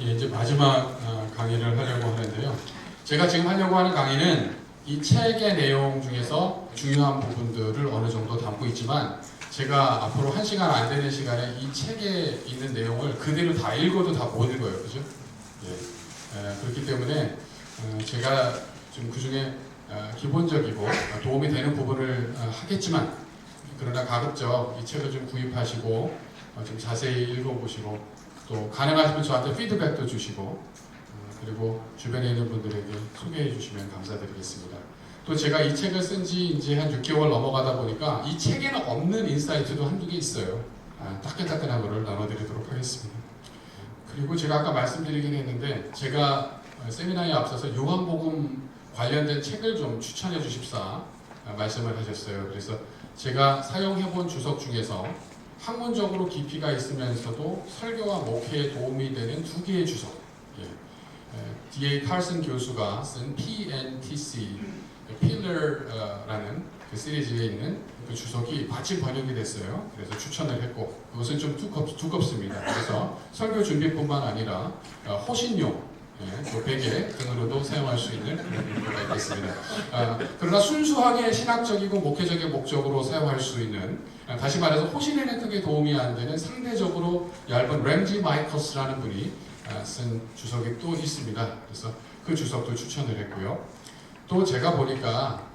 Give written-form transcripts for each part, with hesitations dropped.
예, 이제 마지막 강의를 하려고 하는데요. 제가 지금 하려고 하는 강의는 이 책의 내용 중에서 중요한 부분들을 어느 정도 담고 있지만 제가 앞으로 1시간 안 되는 시간에 이 책에 있는 내용을 그대로 다 읽어도 다 못 읽어요. 그죠? 예, 그렇기 때문에 제가 좀 그 중에 기본적이고 도움이 되는 부분을 하겠지만 그러나 가급적 이 책을 좀 구입하시고 좀 자세히 읽어보시고 또 가능하시면 저한테 피드백도 주시고 그리고 주변에 있는 분들에게 소개해 주시면 감사드리겠습니다. 또 제가 이 책을 쓴 지 이제 한 6개월 넘어가다 보니까 이 책에는 없는 인사이트도 한두 개 있어요. 따끈따끈한 거를 나눠드리도록 하겠습니다. 그리고 제가 아까 말씀드리긴 했는데 제가 세미나에 앞서서 요한복음 관련된 책을 좀 추천해 주십사 말씀을 하셨어요. 그래서 제가 사용해본 주석 중에서 학문적으로 깊이가 있으면서도 설교와 목회에 도움이 되는 2개의 주석, D.A. 칼슨 교수가 쓴 PNTC, Pillar라는 그 시리즈에 있는 그 주석이 마침 번역이 됐어요. 그래서 추천을 했고 그것은 좀 두껍습니다. 그래서 설교 준비뿐만 아니라 호신용, 또 베개 등으로도 사용할 수 있는 용도가 있겠습니다. 그러나 순수하게 신학적이고 목회적인 목적으로 사용할 수 있는, 다시 말해서 호신에는 크게 도움이 안 되는 상대적으로 얇은 램지 마이커스라는 분이 쓴 주석이 또 있습니다. 그래서 그 주석도 추천을 했고요. 또 제가 보니까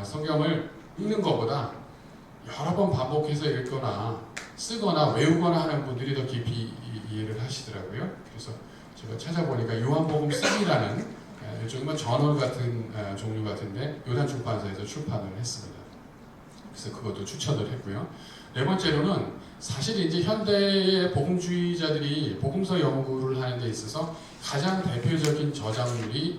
성경을 읽는 것보다 여러 번 반복해서 읽거나 쓰거나 외우거나 하는 분들이 더 깊이 이해를 하시더라고요. 그래서 제가 찾아보니까 요한복음 3이라는 일종의 저널 같은 종류 같은데 요단 출판사에서 출판을 했습니다. 그래서 그것도 추천을 했고요. 네 번째로는 사실 이제 현대의 복음주의자들이 복음서 연구를 하는 데 있어서 가장 대표적인 저작물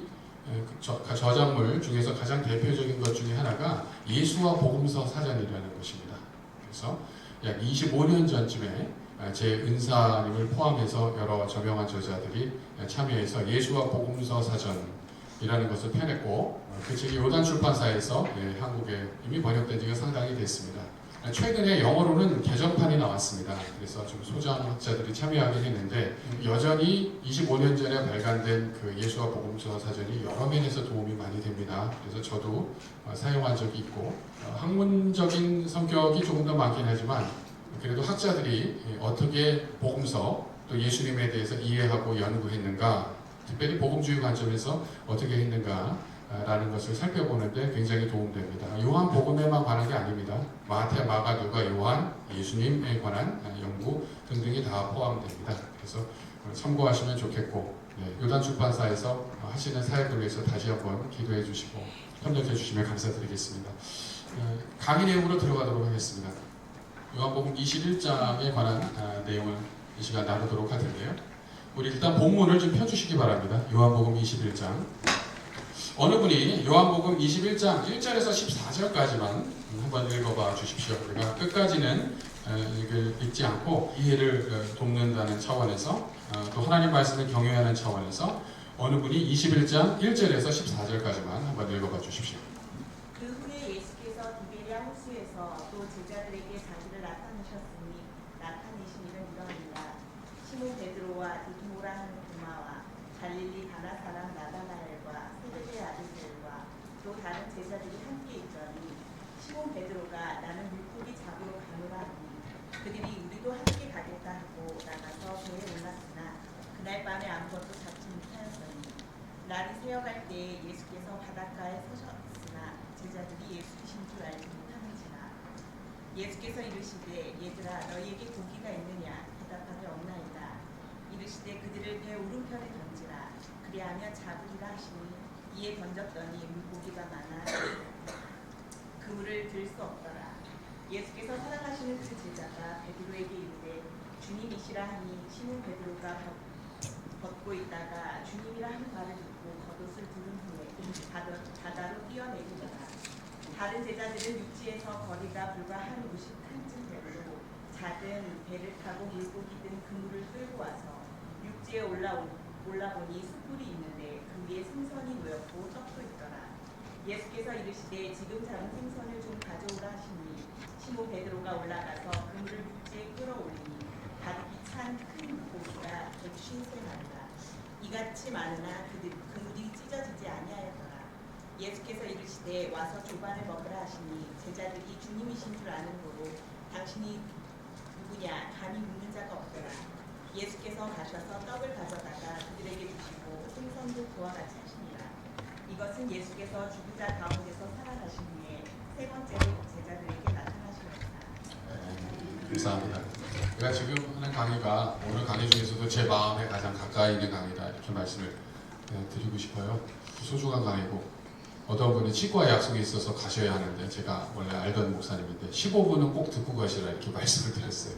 중에서 가장 대표적인 것 중에 하나가 예수와 복음서 사전이라는 것입니다. 그래서 약 25년 전쯤에 제 은사님을 포함해서 여러 저명한 저자들이 참여해서 예수와 복음서 사전이라는 것을 펴냈고 그 책이 요단 출판사에서 한국에 이미 번역된 지가 상당히 됐습니다. 최근에 영어로는 개정판이 나왔습니다. 그래서 좀 소장학자들이 참여하긴 했는데 여전히 25년 전에 발간된 그 예수와 복음서 사전이 여러 면에서 도움이 많이 됩니다. 그래서 저도 사용한 적이 있고 학문적인 성격이 조금 더 많긴 하지만 그래도 학자들이 어떻게 복음서 또 예수님에 대해서 이해하고 연구했는가, 특별히 복음주의 관점에서 어떻게 했는가 라는 것을 살펴보는데 굉장히 도움됩니다. 요한복음에만 관한 게 아닙니다. 마태, 마가, 누가, 요한, 예수님에 관한 연구 등등이 다 포함됩니다. 그래서 참고하시면 좋겠고 요단 출판사에서 하시는 사역을 위해서 다시 한번 기도해 주시고 협력해 주시면 감사드리겠습니다. 강의 내용으로 들어가도록 하겠습니다. 요한복음 21장에 관한 내용을 이 시간 나누도록 할 텐데요. 우리 일단 본문을 좀 펴주시기 바랍니다. 요한복음 21장. 어느 분이 요한복음 21장 1절에서 14절까지만 한번 읽어봐 주십시오. 우리가 끝까지는 읽지 않고 이해를 돕는다는 차원에서 또 하나님 말씀을 경외하는 차원에서 어느 분이 21장 1절에서 14절까지만 한번 읽어봐 주십시오. 그 후에 예수께서 디베랴 호수에서 또 제자들에게 자기를 나타내신 일은 이러합니다. 시몬 베드로와 디두모라 하는 도마와 갈릴리 가나 사람 나다나엘과 세베대의 아들들과 또 다른 제자들이 함께 있더니 시몬 베드로가 나는 물고기 잡으러 가노라 하니 그들이 우리도 함께 가겠다 하고 나가서 배에 올랐으나 그날 밤에 아무것도 잡지 못하였더니 날이 새어갈 때에 예수께서 바닷가에 서셨으나 제자들이 예수이신 줄 알지 못하는지라. 예수께서 이르시되 얘들아 너희에게 고기가 있느냐 대답하되 없나이다. 이르시되 그들을 배 오른편에 던지라. 그리하면 잡으리라 하시니 이에 던졌더니 물고기가 많아 그물을 들 수 없더라. 예수께서 사랑하시는 그 제자가 베드로에게 이르되 주님이시라 하니 시몬 베드로가 벗고 있다가 주님이라 하는 말을 듣고 겉옷을 두른 후에 바다로 뛰어내리더라. 다른 제자들은 육지에서 거리가 불과 한 50칸쯤 되므로 작은 배를 타고 물고기 든 그물을 끌고 와서 육지에 올라보니 숯불이 있는데 그 위에 생선이 놓였고 떡도 있더라. 예수께서 이르시되 지금 잡은 생선을 좀 가져오라 하시니 시몬 베드로가 올라가서 그물을 육지에 끌어올리니 가득히 찬 큰 고기가 150세 나더라. 이같이 많으나 그들이 찢어지지 아니하였더라. 예수께서 이르시되 와서 조반을 먹으라 하시니 제자들이 주님이신 줄 아는 고로 당신이 누구냐 감히 묻는 자가 없더라. 예수께서 가셔서 떡을 가져다가 그들에게 주시고 생선도 그와 같이 하시니라. 이것은 예수께서 죽은 자 가운데서 살아나신 후에 세 번째로 제자들에게 나타나시었다. 감사합니다. 제가 지금 하는 강의가 오늘 강의 중에서도 제 마음에 가장 가까이 있는 강의다 이렇게 말씀을 드리고 싶어요. 소중한 강의고 어떤 분이 치과 약속이 있어서 가셔야 하는데 제가 원래 알던 목사님인데 15분은 꼭 듣고 가시라 이렇게 말씀을 드렸어요.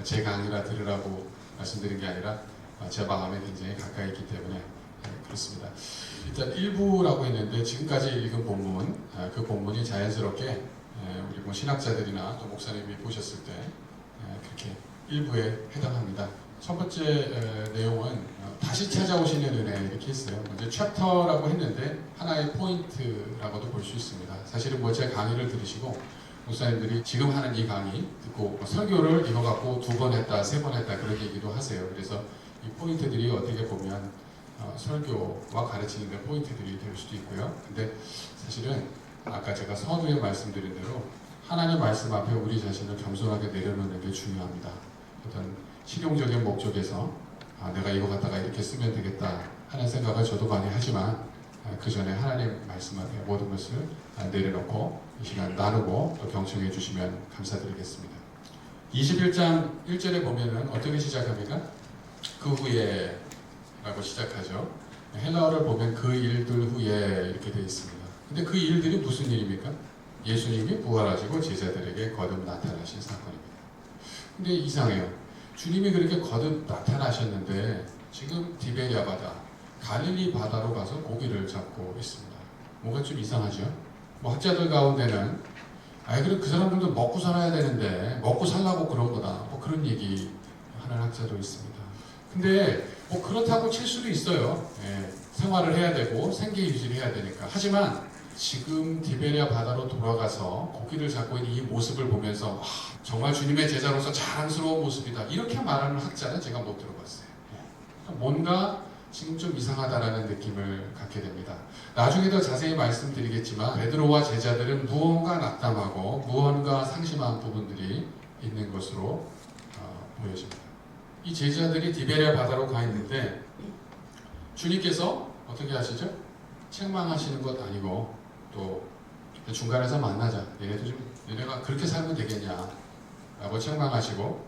제 강의라 들으라고 말씀드린 게 아니라 제 마음에 굉장히 가까이 있기 때문에 그렇습니다. 일단 1부라고 했는데 지금까지 읽은 본문, 그 본문이 자연스럽게 우리 뭐 신학자들이나 또 목사님이 보셨을 때 그렇게 1부에 해당합니다. 첫 번째 내용은 다시 찾아오시는 은혜 이렇게 했어요. 먼저 챕터라고 했는데 하나의 포인트라고도 볼 수 있습니다. 사실은 뭐 제 강의를 들으시고 목사님들이 지금 하는 이 강의 듣고 설교를 이거 갖고 2번 했다, 3번 했다 그런 얘기도 하세요. 그래서 이 포인트들이 어떻게 보면 설교와 가르치는 데 포인트들이 될 수도 있고요. 근데 사실은 아까 제가 서두에 말씀드린 대로 하나님의 말씀 앞에 우리 자신을 겸손하게 내려놓는 게 중요합니다. 어떤 실용적인 목적에서 내가 이거 갖다가 이렇게 쓰면 되겠다 하는 생각을 저도 많이 하지만 그 전에 하나님 말씀 앞에 모든 것을 내려놓고 이 시간 나누고 또 경청해 주시면 감사드리겠습니다. 21장 1절에 보면은 어떻게 시작합니까? 그 후에 라고 시작하죠. 헬라어를 보면 그 일들 후에 이렇게 되어 있습니다. 근데 그 일들이 무슨 일입니까? 예수님이 부활하시고 제자들에게 거듭 나타나신 사건입니다. 근데 이상해요. 주님이 그렇게 거듭 나타나셨는데 지금 디베리아 바다, 갈릴리 바다로 가서 고기를 잡고 있습니다. 뭔가 좀 이상하죠? 뭐 학자들 가운데는 그럼 그 사람들도 먹고 살아야 되는데 먹고 살라고 그런 거다. 뭐 그런 얘기 하는 학자도 있습니다. 근데 뭐 그렇다고 칠 수도 있어요. 생활을 해야 되고 생계 유지를 해야 되니까. 하지만 지금 디베리아 바다로 돌아가서 고기를 잡고 있는 이 모습을 보면서 와, 정말 주님의 제자로서 자랑스러운 모습이다 이렇게 말하는 학자는 제가 못 들어봤어요. 뭔가 지금 좀 이상하다라는 느낌을 갖게 됩니다. 나중에 더 자세히 말씀드리겠지만 베드로와 제자들은 무언가 낙담하고 무언가 상심한 부분들이 있는 것으로 보여집니다. 이 제자들이 디베리아 바다로 가 있는데 주님께서 어떻게 하시죠? 책망하시는 것 아니고 또 중간에서 만나자. 얘네가 그렇게 살면 되겠냐 라고 책망하시고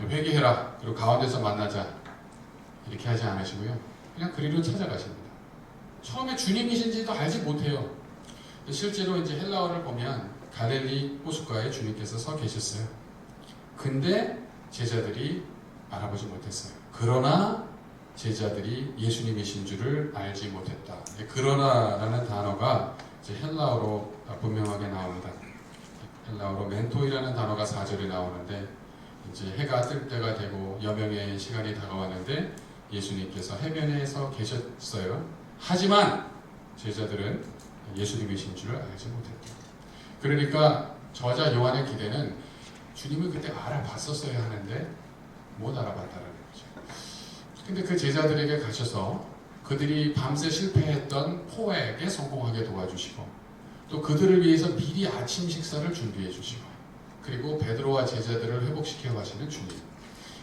회개해라. 그리고 가운데서 만나자. 이렇게 하지 않으시고요. 그냥 그리로 찾아가십니다. 처음에 주님이신지도 알지 못해요. 실제로 이제 헬라어를 보면 갈릴리 호숫가에 주님께서 서 계셨어요. 근데 제자들이 알아보지 못했어요. 그러나 제자들이 예수님이신 줄을 알지 못했다. 그러나라는 단어가 이제 헬라어로 분명하게 나옵니다. 헬라어로 멘토이라는 단어가 4절에 나오는데 이제 해가 뜰 때가 되고 여명의 시간이 다가왔는데 예수님께서 해변에 서 계셨어요. 하지만 제자들은 예수님이신 줄 알지 못했다. 그러니까 저자 요한의 기대는 주님을 그때 알아봤었어야 하는데 못 알아봤다라는 거죠. 근데 그 제자들에게 가셔서 그들이 밤새 실패했던 포획에 성공하게 도와주시고 또 그들을 위해서 미리 아침 식사를 준비해 주시고 그리고 베드로와 제자들을 회복시켜 가시는 주님.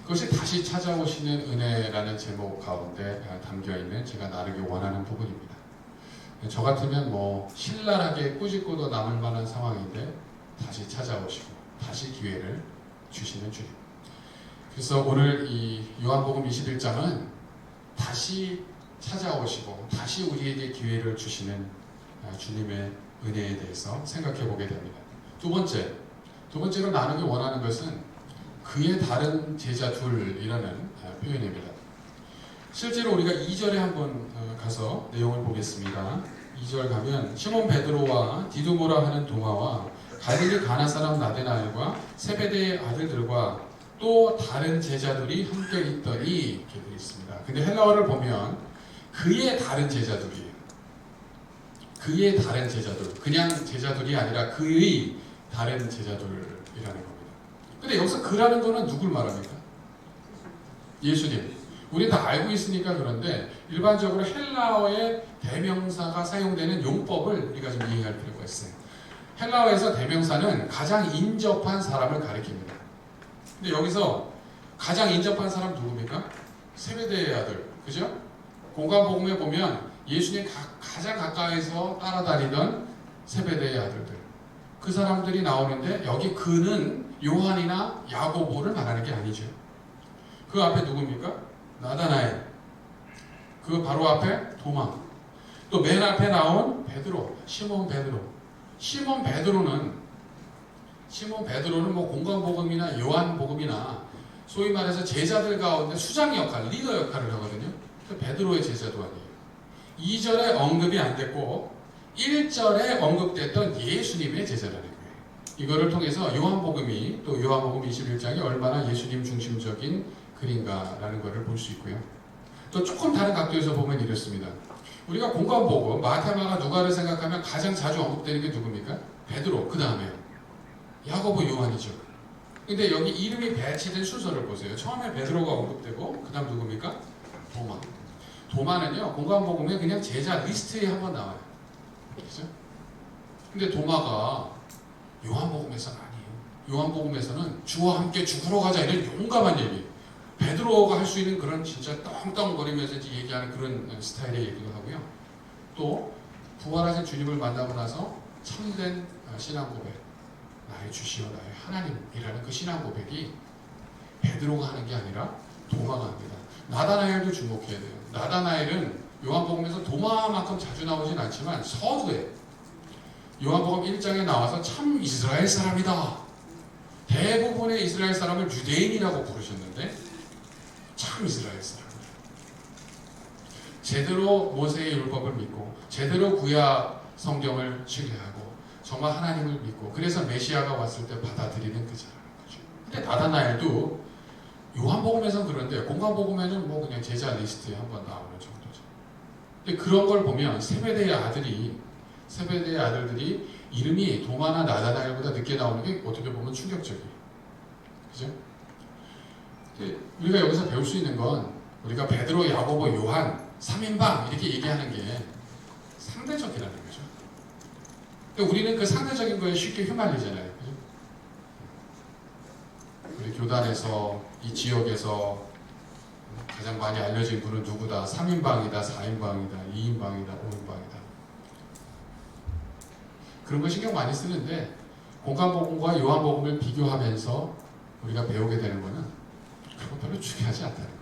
그것이 다시 찾아오시는 은혜라는 제목 가운데 담겨있는 제가 나누기 원하는 부분입니다. 저 같으면 뭐 신랄하게 꾸짖고도 남을 만한 상황인데 다시 찾아오시고 다시 기회를 주시는 주님. 그래서 오늘 이 요한복음 21장은 다시 찾아오시고 다시 우리에게 기회를 주시는 주님의 은혜에 대해서 생각해 보게 됩니다. 두 번째로 나누기 원하는 것은 그의 다른 제자 둘이라는 표현입니다. 실제로 우리가 2절에 한번 가서 내용을 보겠습니다. 2절 가면 시몬 베드로와 디두모라 하는 도마와 갈릴리 가나 사람 나데나엘과 세베대의 아들들과 또 다른 제자들이 함께 있더니 이렇게 되어 있습니다. 근데 헬라어를 보면 그의 다른 제자들이에요. 그의 다른 제자들, 그냥 제자들이 아니라 그의 다른 제자들이라는 겁니다. 근데 여기서 그라는 거는 누굴 말합니까? 예수님. 우리 다 알고 있으니까 그런데 일반적으로 헬라어의 대명사가 사용되는 용법을 우리가 좀 이해할 필요가 있어요. 헬라어에서 대명사는 가장 인접한 사람을 가리킵니다. 근데 여기서 가장 인접한 사람 누굽니까? 세베대의 아들, 그죠? 공관복음에 보면 예수님 가장 가까이서 따라다니던 세베대의 아들들, 그 사람들이 나오는데 여기 그는 요한이나 야고보를 말하는 게 아니죠. 그 앞에 누굽니까? 나다나엘. 그 바로 앞에 도마. 또 맨 앞에 나온 베드로, 시몬 베드로. 시몬 베드로는 뭐 공관복음이나 요한복음이나 소위 말해서 제자들 가운데 수장 역할, 리더 역할을 하거든요. 베드로의 제자도 아니에요. 2절에 언급이 안 됐고 1절에 언급됐던 예수님의 제자라는 거예요. 이거를 통해서 요한복음이 또 요한복음 21장이 얼마나 예수님 중심적인 글인가라는 것을 볼 수 있고요. 또 조금 다른 각도에서 보면 이렇습니다. 우리가 공관복음, 마태마가 누가를 생각하면 가장 자주 언급되는 게 누굽니까? 베드로, 그 다음에요. 야고보, 요한이죠. 근데 여기 이름이 배치된 순서를 보세요. 처음에 베드로가 언급되고 그 다음 누굽니까? 도마. 도마는요, 공관복음에 그냥 제자 리스트에 한번 나와요. 그렇죠? 근데 도마가 요한복음에서는 아니에요. 요한복음에서는 주와 함께 죽으러 가자 이런 용감한 얘기. 베드로가 할 수 있는 그런 진짜 떵떵거리면서 얘기하는 그런 스타일의 얘기도 하고요. 또 부활하신 주님을 만나고 나서 참된 신앙 고백, 나의 주시오 나의 하나님이라는 그 신앙 고백이 베드로가 하는 게 아니라 도마가 합니다. 나다나엘도 주목해야 돼요. 나다나엘은 요한복음에서 도마만큼 자주 나오진 않지만 서두에 요한복음 1장에 나와서 참 이스라엘 사람이다. 대부분의 이스라엘 사람을 유대인이라고 부르셨는데 참 이스라엘 사람이다. 제대로 모세의 율법을 믿고 제대로 구약 성경을 신뢰하고 정말 하나님을 믿고 그래서 메시아가 왔을 때 받아들이는 그 사람인 거죠. 근데 나다나엘도 요한복음에서는 그런데 공관복음에는 뭐 그냥 제자 리스트에 한번 나오는 정도죠. 근데 그런 걸 보면 세베대의 아들들이 이름이 도마나 나다나엘보다 늦게 나오는 게 어떻게 보면 충격적이에요. 그죠? 우리가 여기서 배울 수 있는 건 우리가 베드로, 야고보, 요한 3인방 이렇게 얘기하는 게 상대적이라는 거죠. 근데 우리는 그 상대적인 거에 쉽게 휘말리잖아요. 그죠? 우리 교단에서 이 지역에서 가장 많이 알려진 분은 누구다? 3인방이다, 4인방이다, 2인방이다, 5인방이다. 그런 거 신경 많이 쓰는데 공관복음과 요한복음을 비교하면서 우리가 배우게 되는 거는 그건 별로 중요하지 않다는 거예요.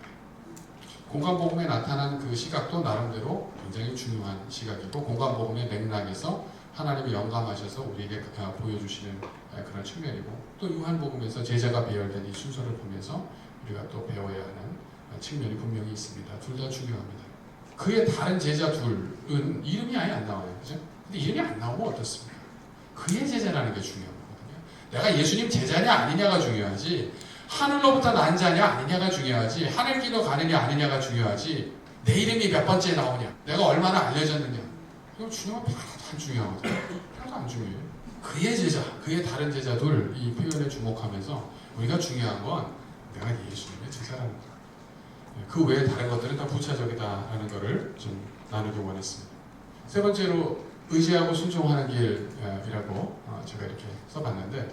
공관복음에 나타난 그 시각도 나름대로 굉장히 중요한 시각이고 공관복음의 맥락에서 하나님이 영감하셔서 우리에게 보여주시는 그런 측면이고 또 요한복음에서 제자가 배열된 이 순서를 보면서 우리가 또 배워야 하는 측면이 분명히 있습니다. 둘 다 중요합니다. 그의 다른 제자 둘은 이름이 아예 안 나와요. 그죠? 근데 이름이 안 나오면 어떻습니까? 그의 제자라는 게 중요한 거거든요. 내가 예수님 제자냐 아니냐가 중요하지 하늘로부터 난 자냐 아니냐가 중요하지 하늘길로 가느냐 아니냐가 중요하지 내 이름이 몇 번째 나오냐 내가 얼마나 알려졌느냐 이거 중요하면 하나도 안 중요하거든요. 하나도 안 중요해요. 그의 제자, 그의 다른 제자들 이 표현에 주목하면서 우리가 중요한 건 내가 예수님의 제자라는 거예요. 그 외에 다른 것들은 다 부차적이다라는 것을 좀 나누기 원했습니다. 세 번째로 의지하고 순종하는 길이라고 제가 이렇게 써봤는데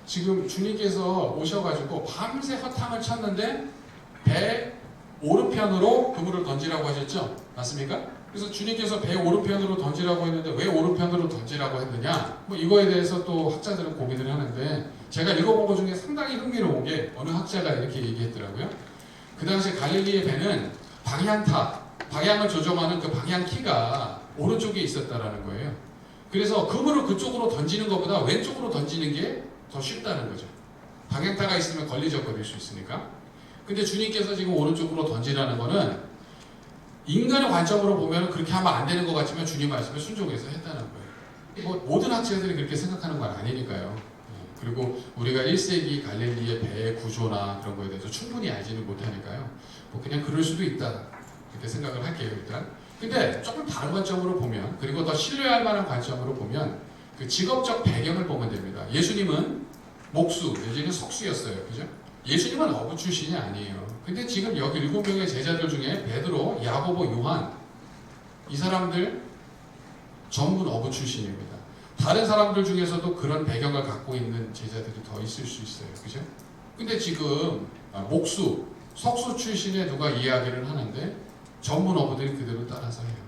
지금 주님께서 오셔가지고 밤새 허탕을 쳤는데 배 오른편으로 그물을 던지라고 하셨죠? 맞습니까? 그래서 주님께서 배 오른편으로 던지라고 했는데 왜 오른편으로 던지라고 했느냐? 뭐 이거에 대해서 또 학자들은 고민을 하는데 제가 읽어본 것 중에 상당히 흥미로운 게 어느 학자가 이렇게 얘기했더라고요. 그 당시 갈릴리의 배는 방향을 조정하는 그 방향키가 오른쪽에 있었다라는 거예요. 그래서 그물을 그쪽으로 던지는 것보다 왼쪽으로 던지는 게 더 쉽다는 거죠. 방향타가 있으면 걸리적거릴 수 있으니까. 근데 주님께서 지금 오른쪽으로 던지라는 거는 인간의 관점으로 보면 그렇게 하면 안 되는 것 같지만 주님 말씀에 순종해서 했다는 거예요. 뭐 모든 학자들이 그렇게 생각하는 건 아니니까요. 그리고 우리가 1세기 갈릴리의 배의 구조나 그런 거에 대해서 충분히 알지는 못하니까요. 뭐 그냥 그럴 수도 있다. 그렇게 생각을 할게요, 일단. 근데 조금 다른 관점으로 보면, 그리고 더 신뢰할 만한 관점으로 보면, 그 직업적 배경을 보면 됩니다. 예수님은 목수, 내지는 석수였어요. 그죠? 예수님은 어부 출신이 아니에요. 근데 지금 여기 7명의 제자들 중에 베드로, 야고보, 요한 이 사람들 전부 어부 출신입니다. 다른 사람들 중에서도 그런 배경을 갖고 있는 제자들이 더 있을 수 있어요. 그죠? 근데 지금 목수, 석수 출신의 누가 이야기를 하는데 전문 어부들이 그대로 따라서 해요.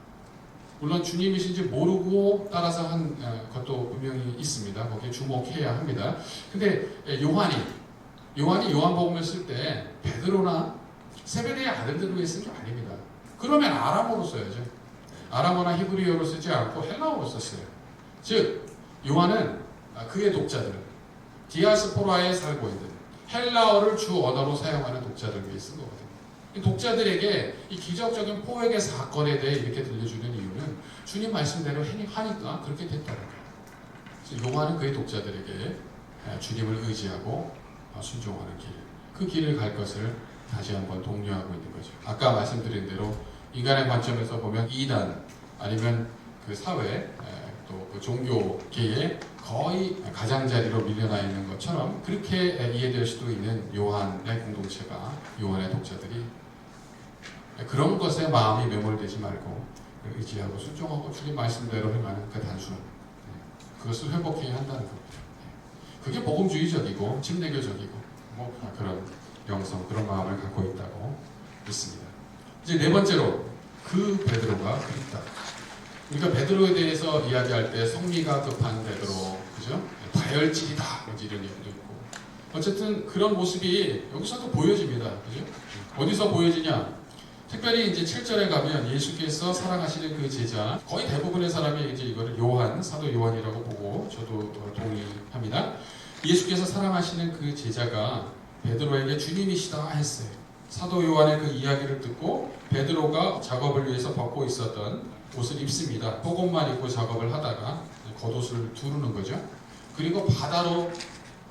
물론 주님이신지 모르고 따라서 한 것도 분명히 있습니다. 거기에 주목해야 합니다. 근데 요한이 요한복음을 쓸 때 베드로나 세베대의 아들들을 위해 쓴 게 아닙니다. 그러면 아람어로 써야죠. 아람어나 히브리어로 쓰지 않고 헬라어로 썼어요. 즉 요한은 그의 독자들, 디아스포라에 살고 있는 헬라어를 주 언어로 사용하는 독자들 위해 쓴 거거든요. 이 독자들에게 이 기적적인 포획의 사건에 대해 이렇게 들려주는 이유는 주님 말씀대로 하니까 그렇게 됐다는 거예요. 요한은 그의 독자들에게 주님을 의지하고 순종하는 길, 그 길을 갈 것을 다시 한번 독려하고 있는 거죠. 아까 말씀드린 대로 인간의 관점에서 보면 이단 아니면 그 사회 또 그 종교계의 거의 가장자리로 밀려나 있는 것처럼 그렇게 이해될 수도 있는 요한의 공동체가, 요한의 독자들이 그런 것에 마음이 매몰되지 말고 의지하고 순종하고 주님 말씀대로 행하는 그 단순, 그것을 회복해야 한다는 겁니다. 그게 복음주의적이고 침례교적이고 뭐 그런 영성, 그런 마음을 갖고 있다고 믿습니다. 이제 네 번째로 그 베드로가 그립다. 우리가 베드로에 대해서 이야기할 때 성미가 급한 베드로, 그죠? 다혈질이다, 이런 얘기도 있고. 어쨌든 그런 모습이 여기서도 보여집니다, 그죠? 어디서 보여지냐? 특별히 이제 7절에 가면 예수께서 사랑하시는 그 제자, 거의 대부분의 사람이 이제 이거를 요한, 사도 요한이라고 보고 저도 동의합니다. 예수께서 사랑하시는 그 제자가 베드로에게 주님이시다 했어요. 사도 요한의 그 이야기를 듣고 베드로가 작업을 위해서 벗고 있었던 옷을 입습니다. 속옷만 입고 작업을 하다가 겉옷을 두르는 거죠. 그리고 바다로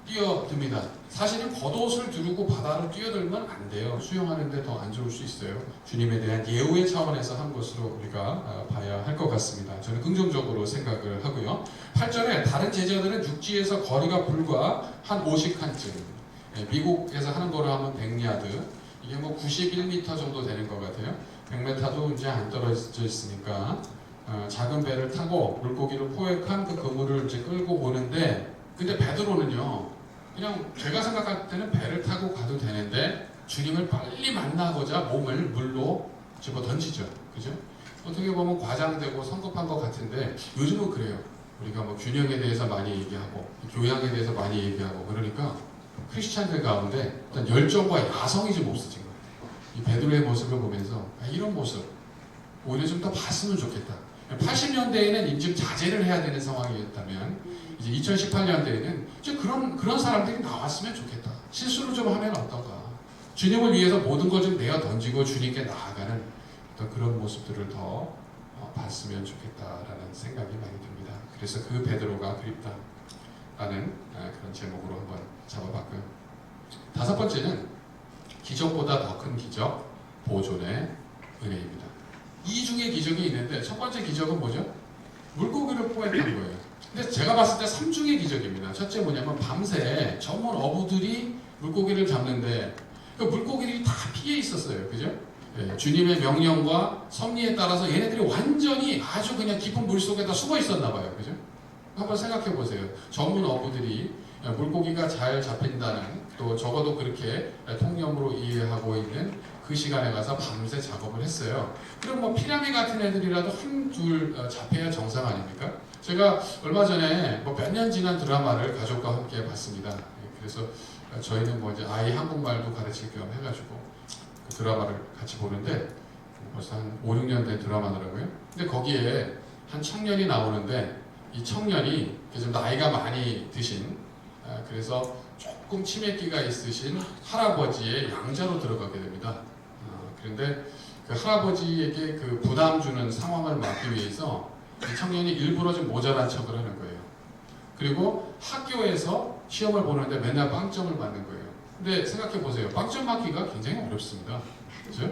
뛰어듭니다. 사실은 겉옷을 두르고 바다로 뛰어들면 안 돼요. 수영하는데 더 안 좋을 수 있어요. 주님에 대한 예우의 차원에서 한 것으로 우리가 봐야 할 것 같습니다. 저는 긍정적으로 생각을 하고요. 8절에 다른 제자들은 육지에서 거리가 불과 한 50칸쯤, 미국에서 하는 거로 하면 100야드, 이게 뭐 91m 정도 되는 것 같아요. 100m도 이제 안 떨어져 있으니까 작은 배를 타고 물고기를 포획한 그 그물을 이제 끌고 오는데, 근데 베드로는요, 그냥 제가 생각할 때는 배를 타고 가도 되는데 주님을 빨리 만나고자 몸을 물로 집어 던지죠. 그죠? 어떻게 보면 과장되고 성급한 것 같은데 요즘은 그래요. 우리가 뭐 균형에 대해서 많이 얘기하고 교양에 대해서 많이 얘기하고 그러니까 크리스찬들 가운데 어떤 열정과 야성이 좀 없어진 거예요. 이 베드로의 모습을 보면서 이런 모습 오히려 좀 더 봤으면 좋겠다. 80년대에는 인증 자제를 해야 되는 상황이었다면 이제 2018년대에는 그런 사람들이 나왔으면 좋겠다. 실수를 좀 하면 어떨까. 주님을 위해서 모든 걸 좀 내어 던지고 주님께 나아가는 어떤 그런 모습들을 더 봤으면 좋겠다라는 생각이 많이 듭니다. 그래서 그 베드로가 그립다 라는 그런 제목으로 한번 잡아봤고요. 다섯 번째는 기적보다 더 큰 기적, 보존의 은혜입니다. 이 중에 기적이 있는데 첫 번째 기적은 뭐죠? 물고기를 포획한 거예요. 근데 제가 봤을 때 3중의 기적입니다. 첫째 뭐냐면 밤새 전문 어부들이 물고기를 잡는데 그 물고기들이 다 피해 있었어요. 그죠? 네, 주님의 명령과 섭리에 따라서 얘네들이 완전히 아주 그냥 깊은 물 속에다 숨어 있었나 봐요. 그죠? 한번 생각해 보세요. 전문 어부들이 물고기가 잘 잡힌다는, 또 적어도 그렇게 통념으로 이해하고 있는 그 시간에 가서 밤새 작업을 했어요. 그럼 뭐 피라미 같은 애들이라도 한둘 잡혀야 정상 아닙니까? 제가 얼마 전에 뭐 몇 년 지난 드라마를 가족과 함께 봤습니다. 그래서 저희는 뭐 이제 아이 한국말도 가르칠 겸 해가지고 그 드라마를 같이 보는데 벌써 한 5, 6년 된 드라마더라고요. 근데 거기에 한 청년이 나오는데 이 청년이 좀 나이가 많이 드신, 그래서 조금 치매기가 있으신 할아버지의 양자로 들어가게 됩니다. 그런데 그 할아버지에게 그 부담 주는 상황을 막기 위해서 이 청년이 일부러 좀 모자란 척을 하는 거예요. 그리고 학교에서 시험을 보는데 맨날 빵점을 받는 거예요. 근데 생각해 보세요. 빵점 맞기가 굉장히 어렵습니다. 그죠?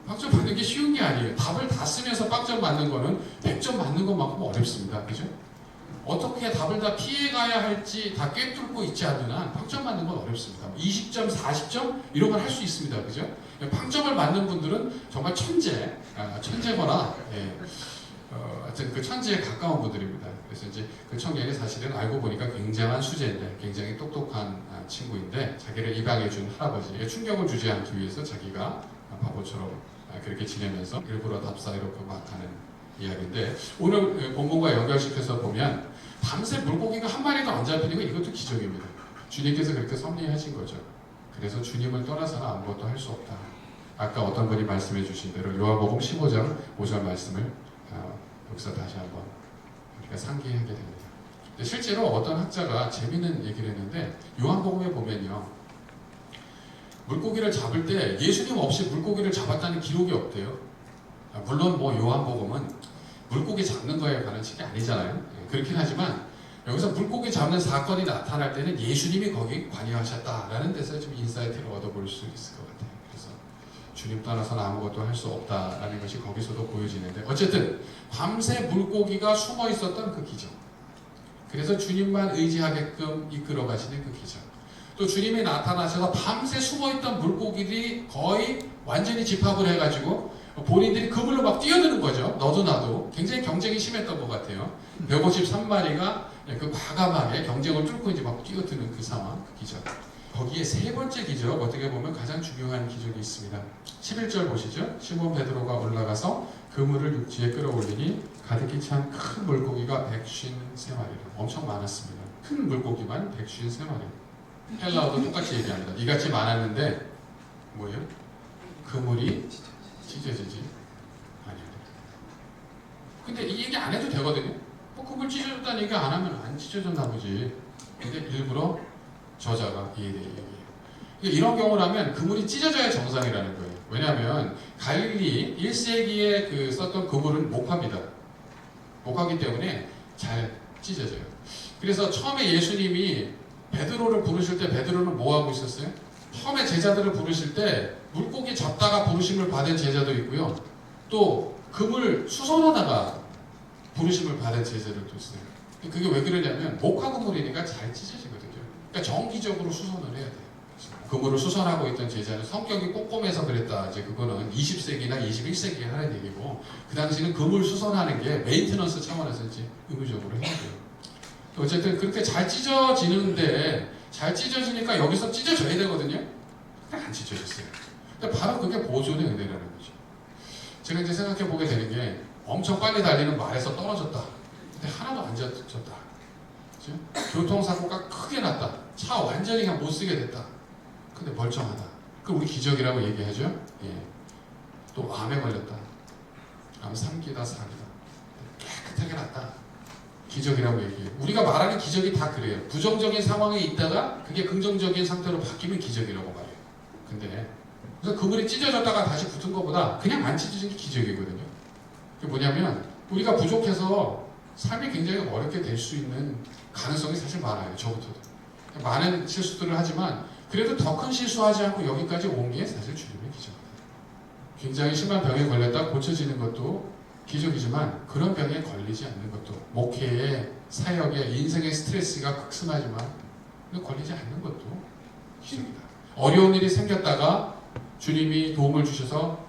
빵점 받는 게 쉬운 게 아니에요. 답을 다 쓰면서 빵점 받는 거는 100점 맞는 것만큼 어렵습니다. 그죠? 어떻게 답을 다 피해가야 할지 다 꿰뚫고 있지 않는 한 평점 맞는 건 어렵습니다. 20점, 40점 이런 걸 할 수 있습니다. 그죠? 평점을 맞는 분들은 정말 천재거나 하여튼 그 천재에 가까운 분들입니다. 그래서 이제 그 청년이 사실은 알고 보니까 굉장한 수재인데 굉장히 똑똑한 친구인데 자기를 입양해준 할아버지에게 충격을 주지 않기 위해서 자기가 바보처럼 그렇게 지내면서 일부러 답사 이렇게 막 하는 이야기인데 오늘 본문과 연결시켜서 보면 밤새 물고기가 한 마리도 안 잡히는 거 이것도 기적입니다. 주님께서 그렇게 섭리하신 거죠. 그래서 주님을 떠나서는 아무것도 할 수 없다. 아까 어떤 분이 말씀해 주신 대로 요한복음 15장 5절 말씀을 여기서 다시 한번 우리가 상기하게 됩니다. 실제로 어떤 학자가 재미있는 얘기를 했는데 요한복음에 보면요. 물고기를 잡을 때 예수님 없이 물고기를 잡았다는 기록이 없대요. 물론 뭐 요한복음은 물고기 잡는 거에 관한 책이 아니잖아요. 그렇긴 하지만 여기서 물고기 잡는 사건이 나타날 때는 예수님이 거기 관여하셨다라는 데서 좀 인사이트를 얻어볼 수 있을 것 같아요. 그래서 주님 떠나서는 아무것도 할 수 없다라는 것이 거기서도 보여지는데 어쨌든 밤새 물고기가 숨어 있었던 그 기적. 그래서 주님만 의지하게끔 이끌어 가시는 그 기적. 또 주님이 나타나셔서 밤새 숨어있던 물고기들이 거의 완전히 집합을 해가지고 본인들이 그물로 막 뛰어드는 거죠. 너도 나도. 굉장히 경쟁이 심했던 것 같아요. 153마리가 그 과감하게 경쟁을 뚫고 이제 막 뛰어드는 그 상황, 그 기적. 거기에 세 번째 기적, 어떻게 보면 가장 중요한 기적이 있습니다. 11절 보시죠. 시몬 베드로가 올라가서 그물을 육지에 끌어올리니 가득히 찬 큰 물고기가 153마리로 엄청 많았습니다. 큰 물고기만 153마리. 헬라어도 똑같이 얘기합니다. 이같이 많았는데 뭐예요? 그물이 찢어지지 아니요. 근데 이 얘기 안 해도 되거든요. 그물 찢어졌다는 얘기 안 하면 안 찢어졌나 보지. 근데 일부러 저자가 이 얘기해요. 이런 경우라면 그물이 찢어져야 정상이라는 거예요. 왜냐하면 갈릴리 1세기에 그 썼던 그물은 목화입니다. 목화기 때문에 잘 찢어져요. 그래서 처음에 예수님이 베드로를 부르실 때 베드로는 뭐 하고 있었어요? 처음에 제자들을 부르실 때 물고기 잡다가 부르심을 받은 제자도 있고요. 또 그물 수선하다가 부르심을 받은 제자들도 있어요. 그게 왜 그러냐면 목화 그물이니까 잘 찢어지거든요. 그러니까 정기적으로 수선을 해야 돼요. 그물을 수선하고 있던 제자는 성격이 꼼꼼해서 그랬다. 이제 그거는 20세기나 21세기에 하는 얘기고 그 당시는 그물 수선하는 게 메인테넌스 차원에서 이제 의무적으로 해야 돼요. 어쨌든 그렇게 잘 찢어지는데 잘 찢어지니까 여기서 찢어져야 되거든요. 근데 안 찢어졌어요. 근데 바로 그게 보존의 은혜라는 거죠. 제가 이제 생각해 보게 되는 게 엄청 빨리 달리는 말에서 떨어졌다. 근데 하나도 안 찢어졌다. 그렇죠? 교통사고가 크게 났다. 차 완전히 그냥 못 쓰게 됐다. 근데 멀쩡하다. 그 우리 기적이라고 얘기하죠. 예. 또 암에 걸렸다. 암 3기다 4기다. 깨끗하게 났다. 기적이라고 얘기해요. 우리가 말하는 기적이 다 그래요. 부정적인 상황에 있다가 그게 긍정적인 상태로 바뀌면 기적이라고 말해요. 근데 그래서 그물이 찢어졌다가 다시 붙은 것보다 그냥 안 찢어진 게 기적이거든요. 그게 뭐냐면 우리가 부족해서 삶이 굉장히 어렵게 될 수 있는 가능성이 사실 많아요. 저부터도. 많은 실수들을 하지만 그래도 더 큰 실수하지 않고 여기까지 온 게 사실 주님의 기적이에요. 굉장히 심한 병에 걸렸다 고쳐지는 것도 기적이지만 그런 병에 걸리지 않는 것도 목회의 사역의 인생의 스트레스가 극심하지만 걸리지 않는 것도 기적이다. 어려운 일이 생겼다가 주님이 도움을 주셔서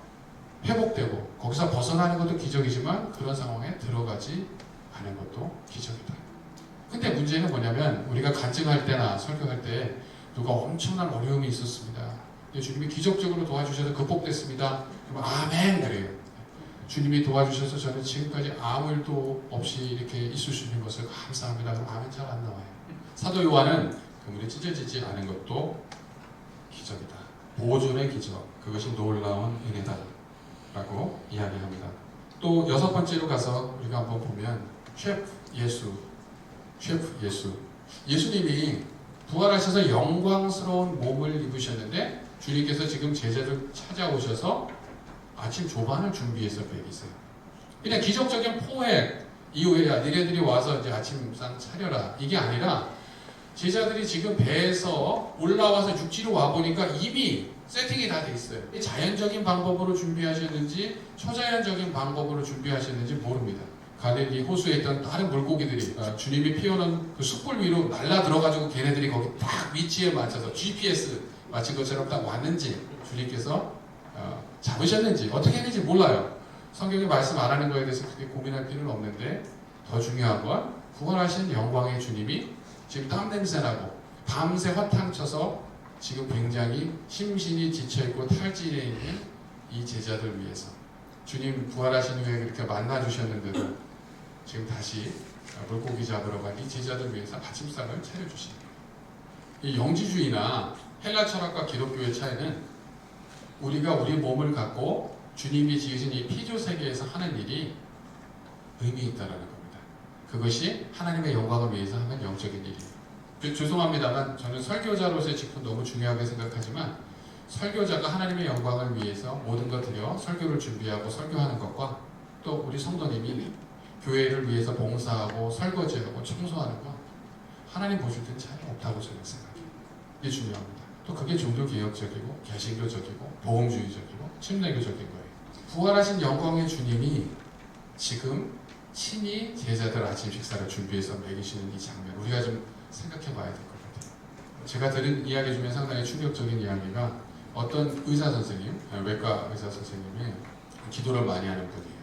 회복되고 거기서 벗어나는 것도 기적이지만 그런 상황에 들어가지 않은 것도 기적이다. 근데 문제는 뭐냐면 우리가 간증할 때나 설교할 때 누가 엄청난 어려움이 있었습니다. 근데 주님이 기적적으로 도와주셔서 극복됐습니다. 그럼 아멘 그래요. 주님이 도와주셔서 저는 지금까지 아무 일도 없이 이렇게 있을 수 있는 것을 감사합니다. 그럼 아멘 잘 안 나와요. 사도 요한은 그물이 찢어지지 않은 것도 기적이다. 보존의 기적. 그것이 놀라운 은혜다. 라고 이야기합니다. 또 여섯 번째로 가서 우리가 한번 보면 셰프 예수. 예수님이 부활하셔서 영광스러운 몸을 입으셨는데 주님께서 지금 제자들 찾아오셔서 아침 조반을 준비해서 먹이세요. 그냥 기적적인 포획 이후에 야 니네들이 와서 이제 아침상 차려라 이게 아니라 제자들이 지금 배에서 올라와서 육지로 와 보니까 이미 세팅이 다 돼 있어요. 자연적인 방법으로 준비하셨는지 초자연적인 방법으로 준비하셨는지 모릅니다. 갈릴리 호수에 있던 다른 물고기들이 주님이 피워놓은 그 숯불 위로 날라 들어가지고 걔네들이 거기 딱 위치에 맞춰서 GPS 맞춘 것처럼 딱 왔는지 주님께서 잡으셨는지 어떻게 했는지 몰라요. 성경이 말씀 안 하는 거에 대해서 그렇게 고민할 필요는 없는데 더 중요한 건 부활하신 영광의 주님이 지금 땀 냄새 나고 밤새 허탕쳐서 지금 굉장히 심신이 지쳐있고 탈진해 있는 이 제자들 위해서 주님 부활하신 후에 그렇게 만나주셨는데도 지금 다시 물고기 잡으러 간 이 제자들 위해서 아침상을 차려주십니다. 이 영지주의나 헬라 철학과 기독교의 차이는 우리가 우리 몸을 갖고 주님이 지으신 이 피조 세계에서 하는 일이 의미 있다라는 겁니다. 그것이 하나님의 영광을 위해서 하는 영적인 일이에요. 죄송합니다만 저는 설교자로서의 직분 너무 중요하게 생각하지만 설교자가 하나님의 영광을 위해서 모든 것 들여 설교를 준비하고 설교하는 것과 또 우리 성도님이 교회를 위해서 봉사하고 설거지하고 청소하는 것 하나님 보실 때는 차이가 없다고 저는 생각해요. 이게 중요합니다. 또 그게 종교개혁적이고 개신교적이고 보험주의적이고 침례교적인 거예요. 부활하신 영광의 주님이 지금 친히 제자들 아침 식사를 준비해서 먹이시는 이 장면 우리가 좀 생각해 봐야 될 것 같아요. 제가 들은 이야기 중에 상당히 충격적인 이야기가 어떤 의사 선생님, 외과 의사 선생님이 기도를 많이 하는 분이에요.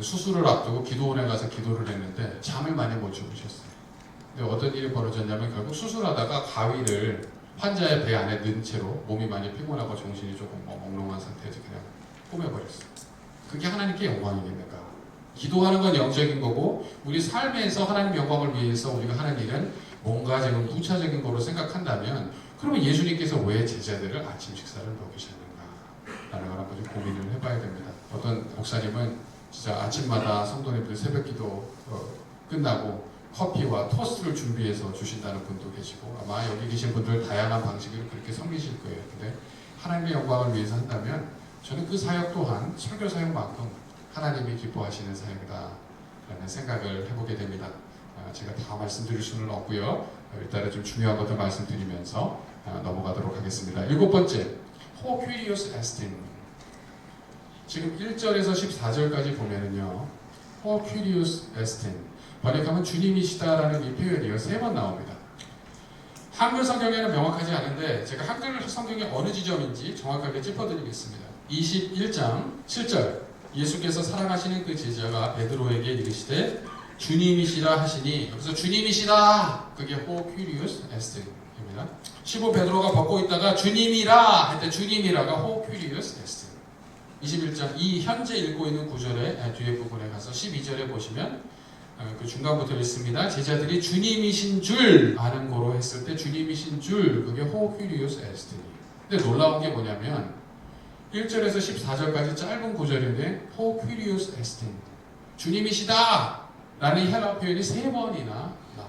수술을 앞두고 기도원에 가서 기도를 했는데 잠을 많이 못 주무셨어요. 근데 어떤 일이 벌어졌냐면 결국 수술하다가 가위를 환자의 배 안에 넣은 채로 몸이 많이 피곤하고 정신이 조금 몽롱한 상태에서 그냥 꾸며버렸어요. 그게 하나님께 영광이겠는가? 기도하는 건 영적인 거고 우리 삶에서 하나님 영광을 위해서 우리가 하는 일은 뭔가 지금 부차적인 거로 생각한다면 그러면 예수님께서 왜 제자들을 아침 식사를 먹이셨는가? 라는 걸 한번 좀 고민을 해봐야 됩니다. 어떤 목사님은 진짜 아침마다 성도님들 새벽기도 끝나고 커피와 토스트를 준비해서 주신다는 분도 계시고 아마 여기 계신 분들 다양한 방식으로 그렇게 섬기실 거예요. 근데 하나님의 영광을 위해서 한다면 저는 그 사역 또한 설교 사역만큼 하나님이 기뻐하시는 사역이다 라는 생각을 해보게 됩니다. 제가 다 말씀드릴 수는 없고요. 일단은 좀 중요한 것들 말씀드리면서 넘어가도록 하겠습니다. 7번째, Ho Kyrios Estin. 지금 1절에서 14절까지 보면은요, Ho Kyrios Estin. 번역하면 주님이시다라는 이 표현이요 3번 나옵니다. 한글 성경에는 명확하지 않은데 제가 한글 성경의 어느 지점인지 정확하게 짚어드리겠습니다. 21장 7절 예수께서 사랑하시는 그 제자가 베드로에게 이르시되 주님이시라 하시니 여기서 주님이시다 그게 Ho Kyrios Estin입니다. 15 베드로가 벗고 있다가 주님이라 할 때 주님이라가 Ho Kyrios Estin. 21장 이 현재 읽고 있는 구절의 뒤에 부분에 가서 12절에 보시면 그 중간부터 읽습니다. 제자들이 주님이신 줄 아는 거로 했을 때 주님이신 줄 그게 Ho Kyrios Estin. 근데 놀라운 게 뭐냐면 1절에서 14절까지 짧은 구절인데 Ho Kyrios Estin 주님이시다 라는 헬라 표현이 3번이나 나옵니다.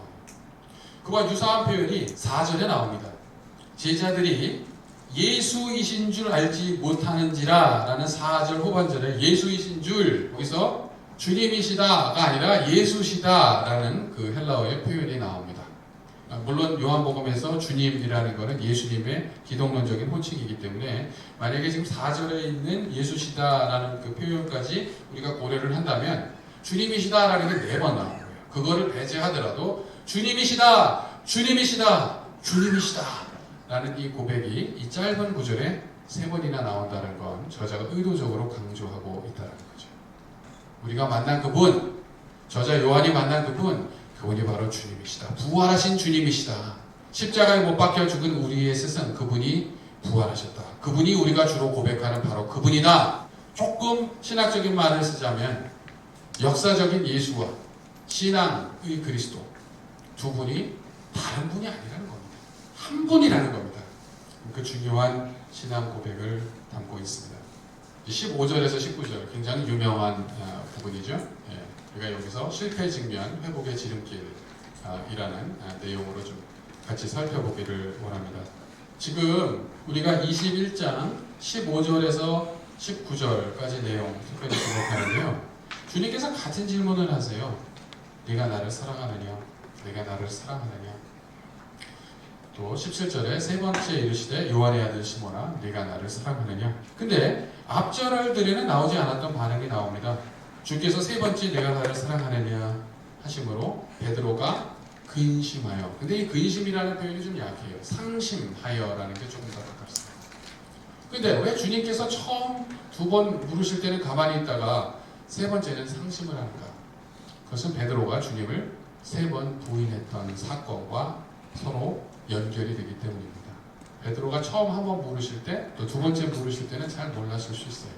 그와 유사한 표현이 4절에 나옵니다. 제자들이 예수이신 줄 알지 못하는지라 라는 4절 후반절에 예수이신 줄 여기서 주님이시다가 아니라 예수시다 라는 그 헬라어의 표현이 나옵니다. 물론 요한복음에서 주님이라는 것은 예수님의 기독론적인 호칭이기 때문에 만약에 지금 4절에 있는 예수시다라는 그 표현까지 우리가 고려를 한다면 주님이시다라는 게 4번 나온 거예요. 그거를 배제하더라도 주님이시다, 주님이시다, 주님이시다 라는 이 고백이 이 짧은 구절에 3번이나 나온다는 건 저자가 의도적으로 강조하고 있다는 거죠. 우리가 만난 그분, 저자 요한이 만난 그분이 바로 주님이시다. 부활하신 주님이시다. 십자가에 못 박혀 죽은 우리의 스승, 그분이 부활하셨다. 그분이 우리가 주로 고백하는 바로 그분이다. 조금 신학적인 말을 쓰자면 역사적인 예수와 신앙의 그리스도 두 분이 다른 분이 아니라는 겁니다. 한 분이라는 겁니다. 그 중요한 신앙 고백을 담고 있습니다. 15절에서 19절 굉장히 유명한 부분이죠. 우리가 여기서 실패 직면, 회복의 지름길이라는 내용으로 좀 같이 살펴보기를 원합니다. 지금 우리가 21장 15절에서 19절까지 내용 특별히 주목하는데요. 주님께서 같은 질문을 하세요. 네가 나를 사랑하느냐? 네가 나를 사랑하느냐? 또 17절에 세 번째 이르시되 요한의 아들 시몬아 네가 나를 사랑하느냐? 근데 앞절들에는 나오지 않았던 반응이 나옵니다. 주께서 세 번째 내가 나를 사랑하느냐 하심으로 베드로가 근심하여. 근데 이 근심이라는 표현이 좀 약해요. 상심하여라는 게 조금 더 가깝습니다. 근데 왜 주님께서 처음 두 번 물으실 때는 가만히 있다가 세 번째는 상심을 하는가? 그것은 베드로가 주님을 세 번 부인했던 사건과 서로 연결이 되기 때문입니다. 베드로가 처음 한 번 물으실 때, 또 두 번째 물으실 때는 잘 몰랐을 수 있어요.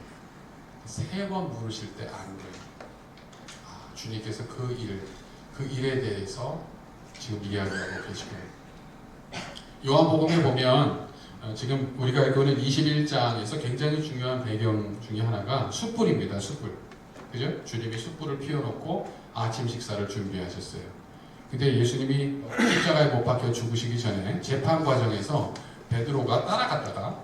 세 번 물으실 때 아는 거예요. 아, 주님께서 그 일에 대해서 지금 이야기하고 계시고요. 요한복음에 보면 지금 우리가 알고 있는 21장에서 굉장히 중요한 배경 중에 하나가 숯불입니다. 숯불. 그죠? 주님이 숯불을 피워놓고 아침 식사를 준비하셨어요. 근데 예수님이 십자가에 못 박혀 죽으시기 전에 재판 과정에서 베드로가 따라갔다가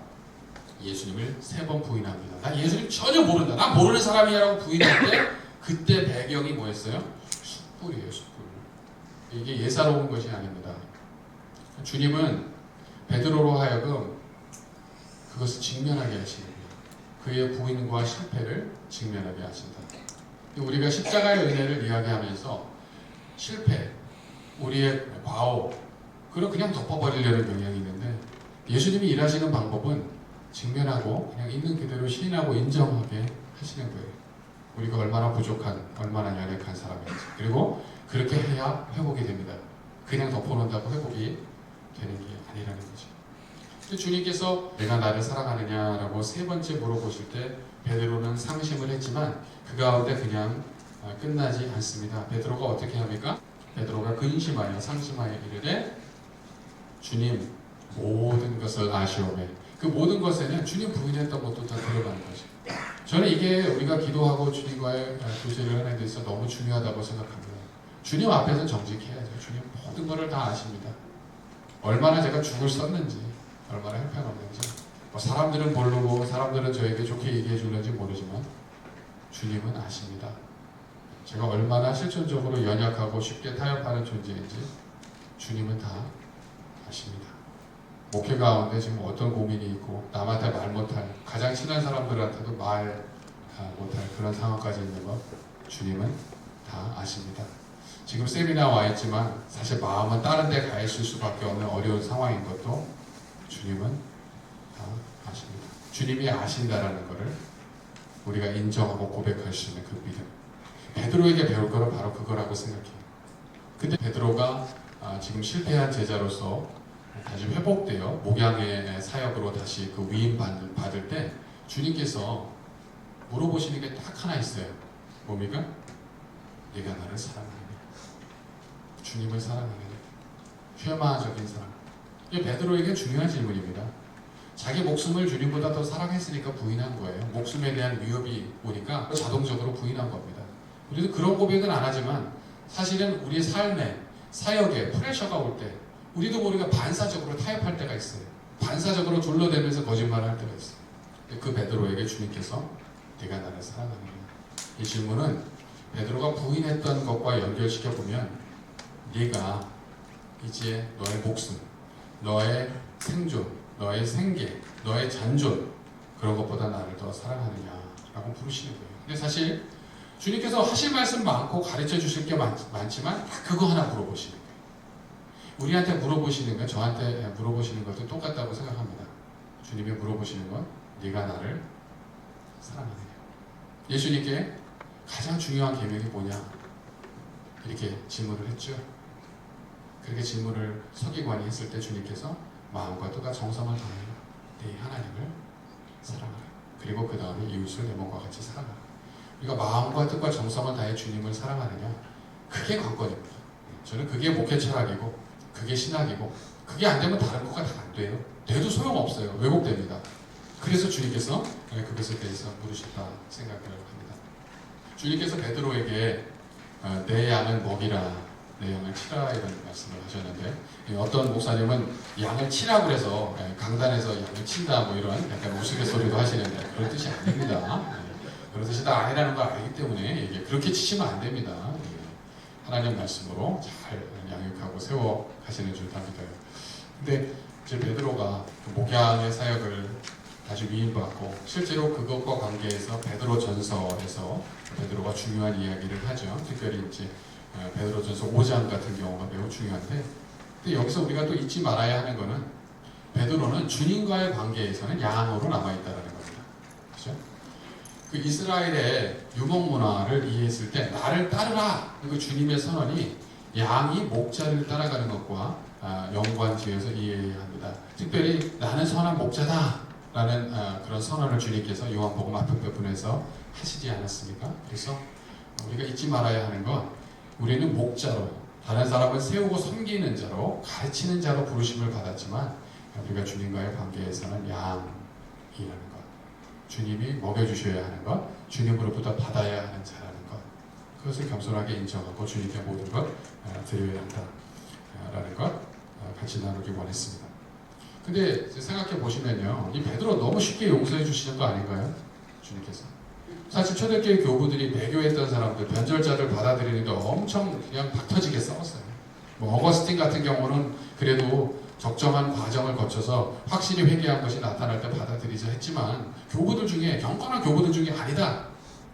예수님을 세 번 부인합니다. 나 예수님 전혀 모른다. 나 모르는 사람이라고 부인할 때 그때 배경이 뭐였어요? 숯불이에요. 숯불. 이게 예사로운 것이 아닙니다. 주님은 베드로로 하여금 그것을 직면하게 하시는 거예요. 그의 부인과 실패를 직면하게 하신다. 우리가 십자가의 은혜를 이야기하면서 실패, 우리의 과오, 그걸 그냥 덮어버리려는 경향이 있는데 예수님이 일하시는 방법은 직면하고 그냥 있는 그대로 시인하고 인정하게 하시는 거예요. 우리가 얼마나 부족한, 얼마나 연약한 사람인지. 그리고 그렇게 해야 회복이 됩니다. 그냥 덮어놓는다고 회복이 되는 게 아니라는 거죠. 근데 주님께서 내가 나를 사랑하느냐라고 세 번째 물어보실 때 베드로는 상심을 했지만 그 가운데 그냥 끝나지 않습니다. 베드로가 어떻게 합니까? 베드로가 근심하여 상심하여 이르되 주님 모든 것을 아시오매. 그 모든 것에는 주님 부인했던 것도 다 들어가는 거죠. 저는 이게 우리가 기도하고 주님과의 교제를 하는 데 있어서 너무 중요하다고 생각합니다. 주님 앞에서 정직해야죠. 주님 모든 것을 다 아십니다. 얼마나 제가 죽을 썼는지, 얼마나 형편없는지, 사람들은 모르고 사람들은 저에게 좋게 얘기해 주는지 모르지만 주님은 아십니다. 제가 얼마나 실존적으로 연약하고 쉽게 타협하는 존재인지 주님은 다 아십니다. 목회 가운데 지금 어떤 고민이 있고 남한테 말 못할, 가장 친한 사람들한테도 말 못할 그런 상황까지 있는 것 주님은 다 아십니다. 지금 세미나 와 있지만 사실 마음은 다른 데 가 있을 수밖에 없는 어려운 상황인 것도 주님은 다 아십니다. 주님이 아신다라는 것을 우리가 인정하고 고백할 수 있는 그 믿음. 베드로에게 배울 거는 바로 그거라고 생각해요. 근데 베드로가 지금 실패한 제자로서 다시 회복되어 목양의 사역으로 다시 그 위임 받을 때 주님께서 물어보시는 게 딱 하나 있어요. 뭡니까? 네가 나를 사랑하느냐? 주님을 사랑하느냐? 쉐마적인 사랑. 이게 베드로에게 중요한 질문입니다. 자기 목숨을 주님보다 더 사랑했으니까 부인한 거예요. 목숨에 대한 위협이 오니까 자동적으로 부인한 겁니다. 우리도 그런 고백은 안 하지만 사실은 우리의 삶에, 사역에 프레셔가 올 때 우리도 모르게 반사적으로 타협할 때가 있어요. 반사적으로 둘러대면서 거짓말을 할 때가 있어요. 그 베드로에게 주님께서 네가 나를 사랑하느냐? 이 질문은 베드로가 부인했던 것과 연결시켜보면 네가 이제 너의 목숨, 너의 생존, 너의 생계, 너의 잔존 그런 것보다 나를 더 사랑하느냐라고 부르시는 거예요. 근데 사실 주님께서 하실 말씀 많고 가르쳐 주실 게 많지만 그거 하나 물어보시는 거예요. 우리한테 물어보시는 건, 저한테 물어보시는 것도 똑같다고 생각합니다. 주님이 물어보시는 건 네가 나를 사랑하느냐. 예수님께 가장 중요한 계명이 뭐냐 이렇게 질문을 했죠. 그렇게 질문을 서기관이 했을 때 주님께서 마음과 뜻과 정성을 다하여 네 하나님을 사랑하라. 그리고 그 다음에 이웃을 내 몸과 같이 사랑하라. 우리가 마음과 뜻과 정성을 다해 주님을 사랑하느냐, 그게 관건입니다. 저는 그게 목회 철학이고 그게 신학이고 그게 안 되면 다른 거가 다 안 돼요. 돼도 소용없어요. 왜곡됩니다. 그래서 주님께서 그것에 대해서 물으셨다 생각을 합니다. 주님께서 베드로에게 내 양을 먹이라, 내 양을 치라 이런 말씀을 하셨는데 어떤 목사님은 양을 치라 그래서 강단에서 양을 친다 뭐 이런 약간 우스갯소리도 하시는데 그런 뜻이 아닙니다. 그런 뜻이 다 아니라는 걸 알기 때문에 이게 그렇게 치시면 안 됩니다. 하나님 말씀으로 잘 양육하고 세워 가시는 줄 압니다요. 근데 이제 베드로가 그 목양의 사역을 다시 위임받고 실제로 그것과 관계해서 베드로 전서에서 베드로가 베드로가 중요한 이야기를 하죠. 특별히 이제 베드로전서 5장 같은 경우가 매우 중요한데, 근데 여기서 우리가 또 잊지 말아야 하는 거는 베드로는 주님과의 관계에서는 양으로 남아있다는 겁니다. 그렇죠? 그 이스라엘의 유목 문화를 이해했을 때 나를 따르라, 그 주님의 선언이 양이 목자를 따라가는 것과 연관지어서 이해해야 합니다. 특별히 나는 선한 목자다 라는 그런 선언을 주님께서 요한복음 앞에 부분에서 하시지 않았습니까? 그래서 우리가 잊지 말아야 하는 건 우리는 목자로, 다른 사람을 세우고 섬기는 자로, 가르치는 자로 부르심을 받았지만 우리가 주님과의 관계에서는 양이라는 것, 주님이 먹여주셔야 하는 것, 주님으로부터 받아야 하는 자라는 것, 그것을 겸손하게 인정하고 주님께 모든 것 드려야 한다라는 것 같이 나누기 원했습니다. 근데 생각해 보시면요, 이 베드로 너무 쉽게 용서해 주시는 거 아닌가요? 주님께서. 사실 초대교회 교부들이 배교했던 사람들, 변절자를 받아들이는데 엄청 그냥 박터지게 싸웠어요. 뭐 어거스틴 같은 경우는 그래도 적정한 과정을 거쳐서 확실히 회개한 것이 나타날 때 받아들이자 했지만, 교부들 중에, 경건한 교부들 중에 아니다,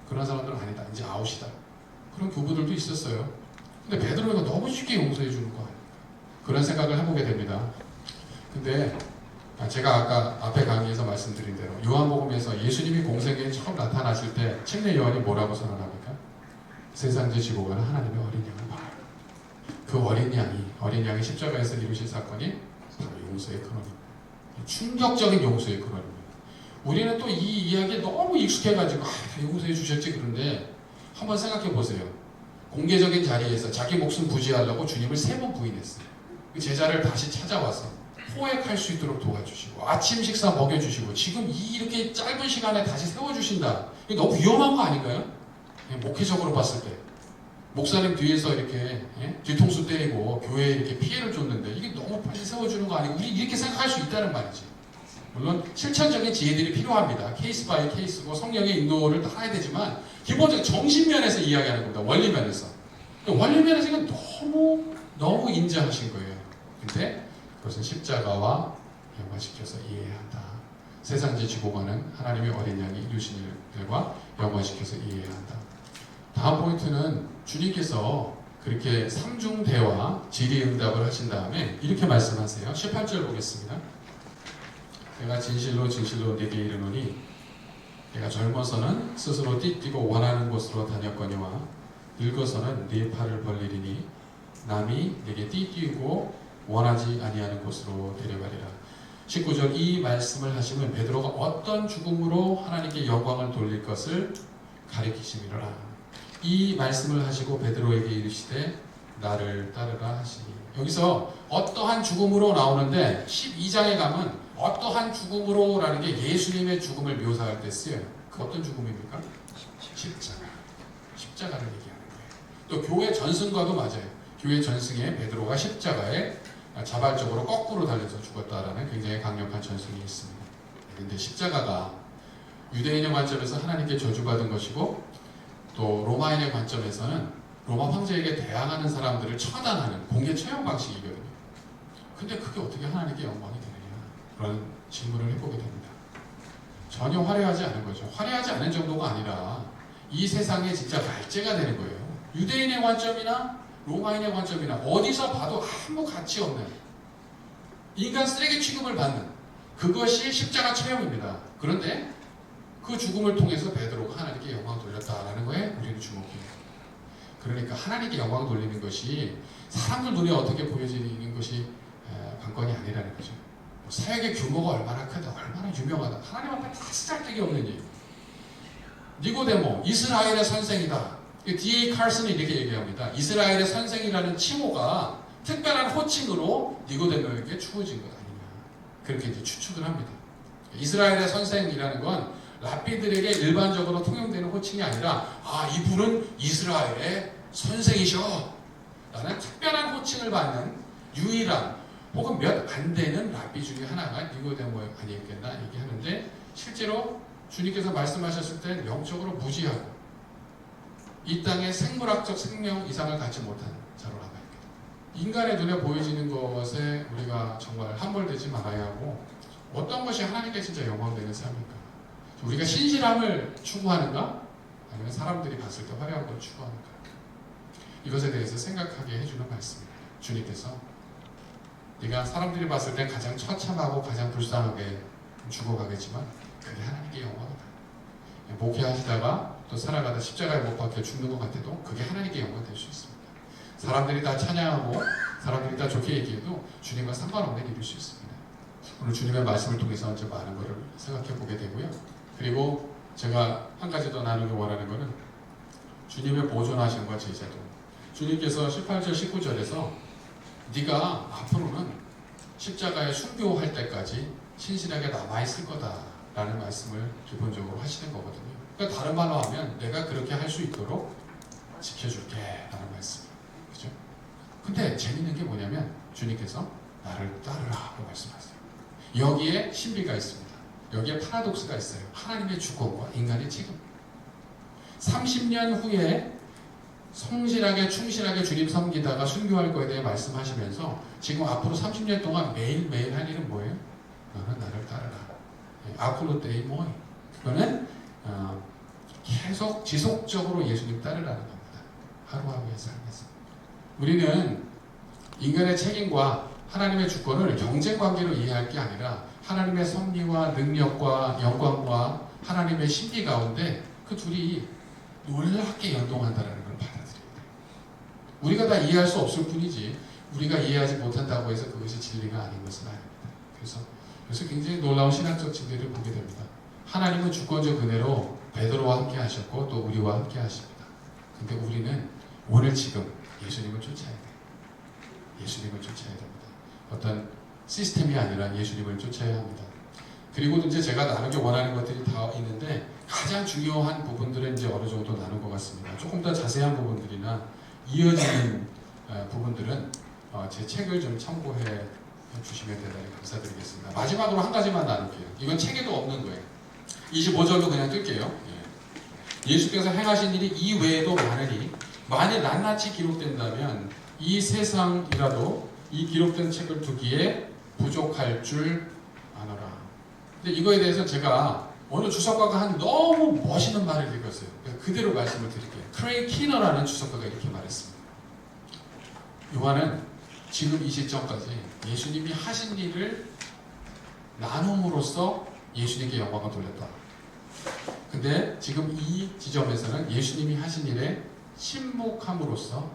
그런 사람들은 아니다, 이제 아웃이다, 그런 교부들도 있었어요. 근데 베드로가 너무 쉽게 용서해 주는 거 아닙니까? 그런 생각을 해보게 됩니다. 근데 제가 아까 앞에 강의에서 말씀드린 대로 요한복음에서 예수님이 공생애에 처음 나타나실 때 침례 요한이 뭐라고 선언합니까? 세상죄 지고 가는 하나님의 어린 양을 봐요. 그 어린 양이 십자가에서 이루신 사건이 바로 용서의 근원입니다. 충격적인 용서의 근원입니다. 우리는 또 이 이야기에 너무 익숙해가지고 용서해 주셨지, 그런데 한번 생각해 보세요. 공개적인 자리에서 자기 목숨 부지하려고 주님을 3번 부인했어요. 그 제자를 다시 찾아와서 포획할 수 있도록 도와주시고, 아침 식사 먹여주시고, 지금 이렇게 짧은 시간에 다시 세워주신다. 이거 너무 위험한 거 아닌가요? 목회적으로 봤을 때 목사님 뒤에서 이렇게 뒤통수 때리고 교회에 이렇게 피해를 줬는데 이게 너무 빨리 세워주는 거 아니고, 우리 이렇게 생각할 수 있다는 말이지. 물론 실천적인 지혜들이 필요합니다. 케이스 바이 케이스고 성령의 인도를 따라야 되지만, 기본적인 정신면에서 이야기하는 겁니다. 원리면에서. 원리면에서 이건 너무 인정하신 거예요. 근데 그것은 십자가와 연관시켜서 이해해야 한다. 세상죄 지고 가는 하나님의 어린 양이 이루신 일과 연관시켜서 이해해야 한다. 다음 포인트는 주님께서 그렇게 삼중대화, 질의응답을 하신 다음에 이렇게 말씀하세요. 18절 보겠습니다. 내가 진실로 진실로 네게 이르노니 내가 젊어서는 스스로 띠뛰고 원하는 곳으로 다녔거니와 늙어서는 네 팔을 벌리리니 남이 네게 띠뛰고 원하지 아니하는 곳으로 데려가리라. 19절, 이 말씀을 하시면 베드로가 어떤 죽음으로 하나님께 영광을 돌릴 것을 가리키심이로라. 이 말씀을 하시고 베드로에게 이르시되 나를 따르라 하시니, 여기서 어떠한 죽음으로 나오는데 12장에 가면 어떠한 죽음으로라는 게 예수님의 죽음을 묘사할 때 쓰여요. 그 어떤 죽음입니까? 십자가를 얘기하는 거예요. 또 교회 전승과도 맞아요. 교회 전승에 베드로가 십자가에 자발적으로 거꾸로 달려서 죽었다라는 굉장히 강력한 전승이 있습니다. 그런데 십자가가 유대인의 관점에서 하나님께 저주받은 것이고, 또 로마인의 관점에서는 로마 황제에게 대항하는 사람들을 처단하는 공개 처형 방식이거든요. 근데 그게 어떻게 하나님께 영광이 되느냐, 그런 질문을 해보게 됩니다. 전혀 화려하지 않은 거죠. 화려하지 않은 정도가 아니라 이 세상에 진짜 말죄가 되는 거예요. 유대인의 관점이나 로마인의 관점이나 어디서 봐도 아무 가치 없는 인간 쓰레기 취급을 받는 그것이 십자가 처형입니다. 그런데 그 죽음을 통해서 베드로가 하나님께 영광 돌렸다라는 거에 우리는 주목해요. 그러니까 하나님께 영광 돌리는 것이 사람들 눈에 어떻게 보여지는 것이 관건이 아니라는 거죠. 사역의 규모가 얼마나 크다, 얼마나 유명하다, 하나님 앞에 다 쓰잘데기 없는 일. 니고데모, 이스라엘의 선생이다. D.A. 칼슨이 이렇게 얘기합니다. 이스라엘의 선생이라는 칭호가 특별한 호칭으로 니고데모에게 주어진 것 아니냐, 그렇게 이제 추측을 합니다. 이스라엘의 선생이라는 건 랍비들에게 일반적으로 통용되는 호칭이 아니라, 이분은 이스라엘의 선생이셔 라는 특별한 호칭을 받는 유일한 혹은 몇 안 되는 랍비 중에 하나가 니고데모 아니었겠나 얘기하는데, 실제로 주님께서 말씀하셨을 때 영적으로 무지하고 이 땅에 생물학적 생명 이상을 갖지 못한 자로 남아있거든요. 인간의 눈에 보여지는 것에 우리가 정말 함몰되지 말아야 하고, 어떤 것이 하나님께 진짜 영광되는 삶인가, 우리가 신실함을 추구하는가, 아니면 사람들이 봤을 때 화려한 걸 추구하는가? 이것에 대해서 생각하게 해주는 말씀입니다. 주님께서 네가 사람들이 봤을 때 가장 처참하고 가장 불쌍하게 죽어가겠지만 그게 하나님께 영광이다. 목회하시다가 또 살아가다 십자가에 못 박혀 죽는 것 같아도 그게 하나님께 영광이 될 수 있습니다. 사람들이 다 찬양하고 사람들이 다 좋게 얘기해도 주님과 상관없는 일일 수 있습니다. 오늘 주님의 말씀을 통해서 이제 많은 것을 생각해 보게 되고요. 그리고 제가 한 가지 더 나누기 원하는 것은 주님의 보존하심과 제자도. 주님께서 18절 19절에서 네가 앞으로는 십자가에 순교할 때까지 신실하게 남아있을 거다라는 말씀을 기본적으로 하시는 거거든요. 그러니까 다른 말로 하면 내가 그렇게 할 수 있도록 지켜줄게 라는 말씀. 그죠? 근데 재밌는 게 뭐냐면 주님께서 나를 따르라고 말씀하세요. 여기에 신비가 있습니다. 여기에 파라독스가 있어요. 하나님의 주권과 인간의 책임. 30년 후에 성실하게 충실하게 주님 섬기다가 순교할 거에 대해 말씀하시면서 지금 앞으로 30년 동안 매일매일 할 일은 뭐예요? 너는 나를 따르라. 아쿠로 데이 모이. 그거는 계속 지속적으로 예수님 따르라는 겁니다. 하루하루의 삶에서. 우리는 인간의 책임과 하나님의 주권을 경쟁관계로 이해할 게 아니라 하나님의 섭리와 능력과 영광과 하나님의 신비 가운데 그 둘이 놀랍게 연동한다는 걸 받아들여야 돼요. 우리가 다 이해할 수 없을 뿐이지 우리가 이해하지 못한다고 해서 그것이 진리가 아닌 것은 아닙니다. 그래서 굉장히 놀라운 신학적 진리를 보게 됩니다. 하나님은 주권적 은혜로 베드로와 함께 하셨고 또 우리와 함께 하십니다. 근데 우리는 오늘 지금 예수님을 쫓아야 돼요. 예수님을 쫓아야 됩니다. 어떤 시스템이 아니라 예수님을 쫓아야 합니다. 그리고 이제 제가 나누기 원하는 것들이 다 있는데 가장 중요한 부분들은 이제 어느 정도 나눈 것 같습니다. 조금 더 자세한 부분들이나 이어지는 부분들은 제 책을 좀 참고해 주시면 대단히 감사드리겠습니다. 마지막으로 한 가지만 나눌게요. 이건 책에도 없는 거예요. 25절로 그냥 뜰게요. 예수께서 행하신 일이 이외에도 많으니 만일 낱낱이 기록된다면 이 세상이라도 이 기록된 책을 두기에 부족할 줄 아노라. 근데 이거에 대해서 제가 어느 주석가가 한 너무 멋있는 말을 읽었어요. 그대로 말씀을 드릴게요. 크레이 키너라는 주석가가 이렇게 말했습니다. 요한은 지금 이 시점까지 예수님이 하신 일을 나눔으로써 예수님께 영광을 돌렸다. 근데 지금 이 지점에서는 예수님이 하신 일에 침묵함으로써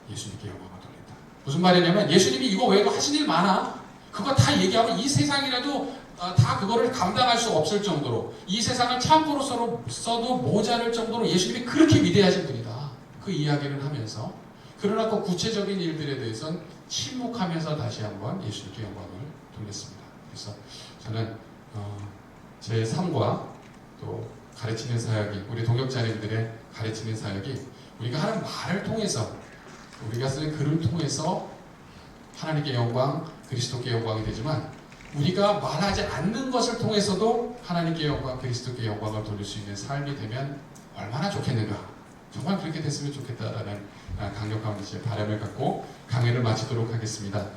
예수님께 영광을 돌린다. 무슨 말이냐면 예수님이 이거 외에도 하신 일 많아. 그거 다 얘기하면 이 세상이라도 다 그거를 감당할 수 없을 정도로 이 세상을 참고로 써도 모자랄 정도로 예수님이 그렇게 위대하신 분이다. 그 이야기를 하면서 그러나 그 구체적인 일들에 대해서는 침묵하면서 다시 한번 예수님께 영광을 돌렸습니다. 그래서 저는 제 삶과 또 가르치는 사역이 우리 동역자님들의 가르치는 사역이 우리가 하는 말을 통해서 우리가 쓰는 글을 통해서 하나님께 영광, 그리스도께 영광이 되지만 우리가 말하지 않는 것을 통해서도 하나님께 영광, 그리스도께 영광을 돌릴 수 있는 삶이 되면 얼마나 좋겠는가. 정말 그렇게 됐으면 좋겠다라는 강력한 바람을 갖고 강의를 마치도록 하겠습니다.